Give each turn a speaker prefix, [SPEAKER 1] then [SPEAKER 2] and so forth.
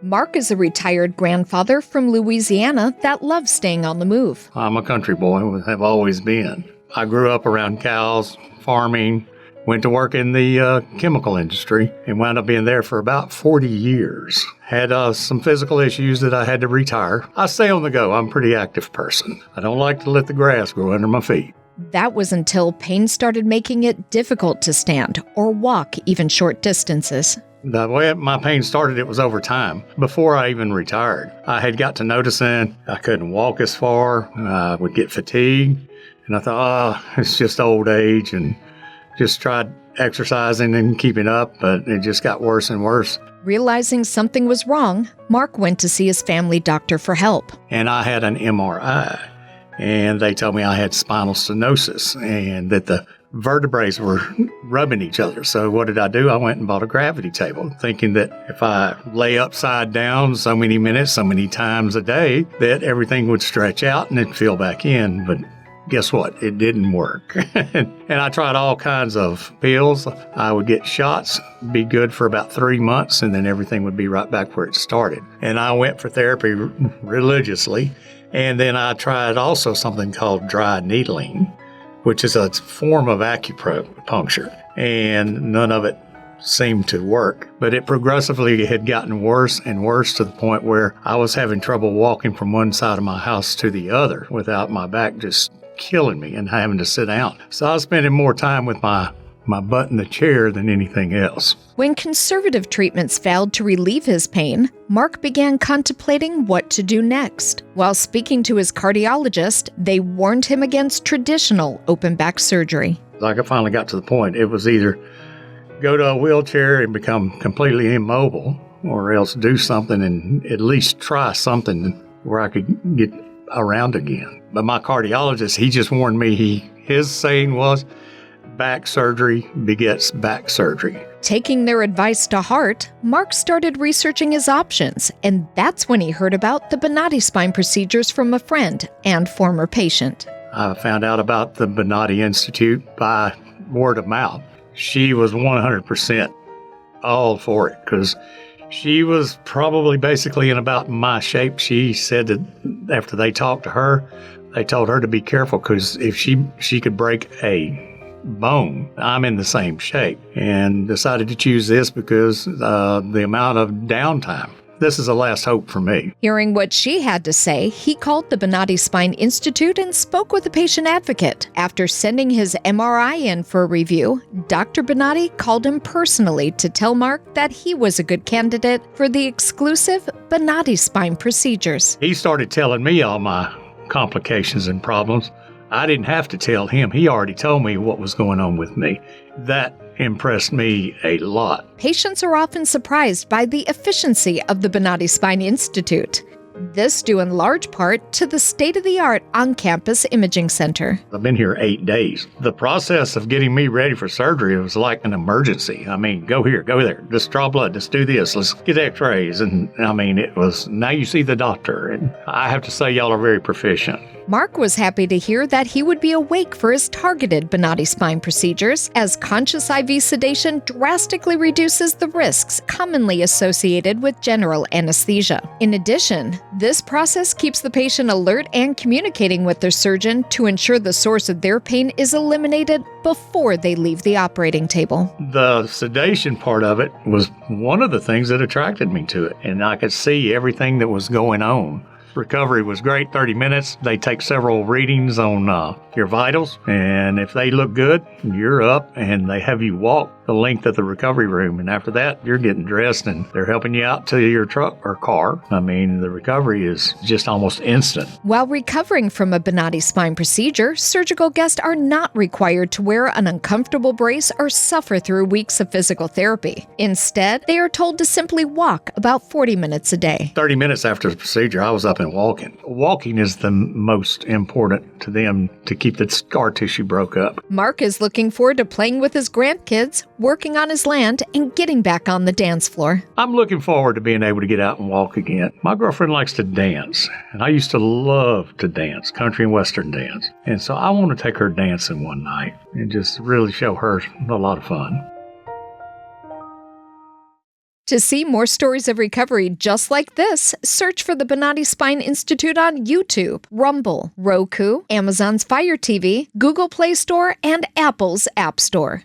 [SPEAKER 1] Mark is a retired grandfather from Louisiana that loves staying on the move.
[SPEAKER 2] I'm a country boy, have always been. I grew up around cows, farming, went to work in the chemical industry, and wound up being there for about 40 years. Had some physical issues that I had to retire. I stay on the go. I'm a pretty active person. I don't like to let the grass grow under my feet.
[SPEAKER 1] That was until pain started making it difficult to stand or walk even short distances.
[SPEAKER 2] The way my pain started, it was over time. Before I even retired, I had got to noticing I couldn't walk as far. I would get fatigued. And I thought, it's just old age, and just tried exercising and keeping up, but it just got worse and worse.
[SPEAKER 1] Realizing something was wrong, Mark went to see his family doctor for help.
[SPEAKER 2] And I had an MRI, and they told me I had spinal stenosis and that the vertebrae were rubbing each other. So what did I do? I went and bought a gravity table, thinking that if I lay upside down so many minutes, so many times a day, that everything would stretch out and it'd fill back in. But guess what? It didn't work. And I tried all kinds of pills. I would get shots, be good for about 3 months, and then everything would be right back where it started. And I went for therapy religiously. And then I tried also something called dry needling, which is a form of acupuncture. And none of it seemed to work. But it progressively had gotten worse and worse to the point where I was having trouble walking from one side of my house to the other without my back just killing me and having to sit down. So I was spending more time with my butt in the chair than anything else.
[SPEAKER 1] When conservative treatments failed to relieve his pain, Mark began contemplating what to do next. While speaking to his cardiologist, they warned him against traditional open back surgery.
[SPEAKER 2] Like I finally got to the point, it was either go to a wheelchair and become completely immobile, or else do something and at least try something where I could get around again. But my cardiologist, he just warned me, his saying was, back surgery begets back surgery.
[SPEAKER 1] Taking their advice to heart, Mark started researching his options, and that's when he heard about the Bonati Spine Procedures from a friend and former patient.
[SPEAKER 2] I found out about the Bonati Institute by word of mouth. She was 100% all for it, because she was probably basically in about my shape. She said that after they talked to her, they told her to be careful, because if she could break a bone, I'm in the same shape, and decided to choose this because the amount of downtime. This is a last hope for me.
[SPEAKER 1] Hearing what she had to say, he called the Bonati Spine Institute and spoke with a patient advocate. After sending his MRI in for a review, Dr. Bonati called him personally to tell Mark that he was a good candidate for the exclusive Bonati Spine Procedures.
[SPEAKER 2] He started telling me all my complications and problems. I didn't have to tell him. He already told me what was going on with me. That impressed me a lot.
[SPEAKER 1] Patients are often surprised by the efficiency of the Bonati Spine Institute. This due in large part to the state-of-the-art on-campus imaging center.
[SPEAKER 2] I've been here 8 days. The process of getting me ready for surgery was like an emergency. I mean, go here, go there, just draw blood, just do this, let's get x-rays. And I mean, it was, now you see the doctor. And I have to say, y'all are very proficient.
[SPEAKER 1] Mark was happy to hear that he would be awake for his targeted Bonati Spine procedures, as conscious IV sedation drastically reduces the risks commonly associated with general anesthesia. In addition, this process keeps the patient alert and communicating with their surgeon to ensure the source of their pain is eliminated before they leave the operating table.
[SPEAKER 2] The sedation part of it was one of the things that attracted me to it, and I could see everything that was going on. Recovery was great, 30 minutes. They take several readings on your vitals, and if they look good, you're up, and they have you walk the length of the recovery room. And after that, you're getting dressed, and they're helping you out to your truck or car. I mean, the recovery is just almost instant.
[SPEAKER 1] While recovering from a Bonati spine procedure, surgical guests are not required to wear an uncomfortable brace or suffer through weeks of physical therapy. Instead, they are told to simply walk about 40 minutes a day.
[SPEAKER 2] 30 minutes after the procedure, I was up and walking. Walking is the most important to them to keep the scar tissue broke up.
[SPEAKER 1] Mark is looking forward to playing with his grandkids, working on his land, and getting back on the dance floor.
[SPEAKER 2] I'm looking forward to being able to get out and walk again. My girlfriend likes to dance, and I used to love to dance, country and western dance. And so I want to take her dancing one night and just really show her a lot of fun.
[SPEAKER 1] To see more stories of recovery just like this, search for the Bonati Spine Institute on YouTube, Rumble, Roku, Amazon's Fire TV, Google Play Store, and Apple's App Store.